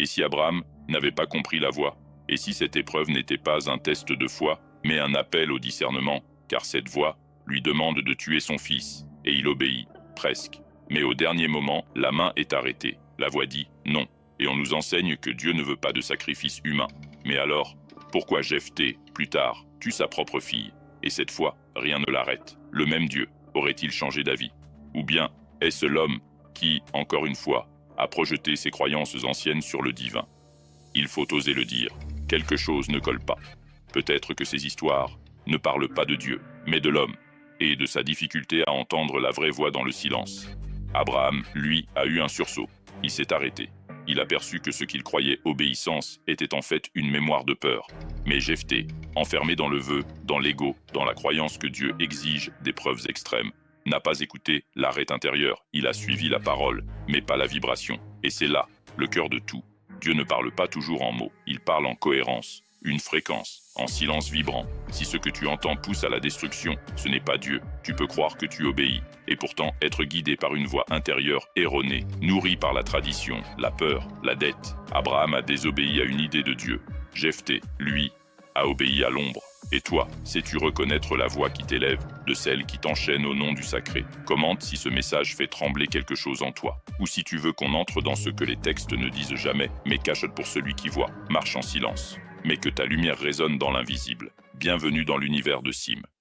Et si Abraham n'avait pas compris la voie? Et si cette épreuve n'était pas un test de foi, mais un appel au discernement, car cette voie lui demande de tuer son fils, et il obéit, presque. Mais au dernier moment, la main est arrêtée. La voix dit non, et on nous enseigne que Dieu ne veut pas de sacrifice humain. Mais alors, pourquoi Jephthé, plus tard, tue sa propre fille? Et cette fois, rien ne l'arrête. Le même Dieu aurait-il changé d'avis? Ou bien est-ce l'homme qui, encore une fois, a projeté ses croyances anciennes sur le divin? Il faut oser le dire, quelque chose ne colle pas. Peut-être que ces histoires ne parlent pas de Dieu, mais de l'homme, et de sa difficulté à entendre la vraie voix dans le silence. Abraham, lui, a eu un sursaut. Il s'est arrêté. Il aperçut que ce qu'il croyait obéissance était en fait une mémoire de peur. Mais Jephthé, enfermé dans le vœu, dans l'ego, dans la croyance que Dieu exige des preuves extrêmes, n'a pas écouté l'arrêt intérieur. Il a suivi la parole, mais pas la vibration. Et c'est là, le cœur de tout. Dieu ne parle pas toujours en mots, il parle en cohérence, une fréquence, en silence vibrant. Si ce que tu entends pousse à la destruction, ce n'est pas Dieu. Tu peux croire que tu obéis, et pourtant être guidé par une voix intérieure erronée, nourrie par la tradition, la peur, la dette. Abraham a désobéi à une idée de Dieu. Jephthé, lui, a obéi à l'ombre. Et toi, sais-tu reconnaître la voix qui t'élève, de celle qui t'enchaîne au nom du sacré? Commente si ce message fait trembler quelque chose en toi, ou si tu veux qu'on entre dans ce que les textes ne disent jamais, mais cachent pour celui qui voit, marche en silence. Mais que ta lumière résonne dans l'invisible. Bienvenue dans l'univers de Sim.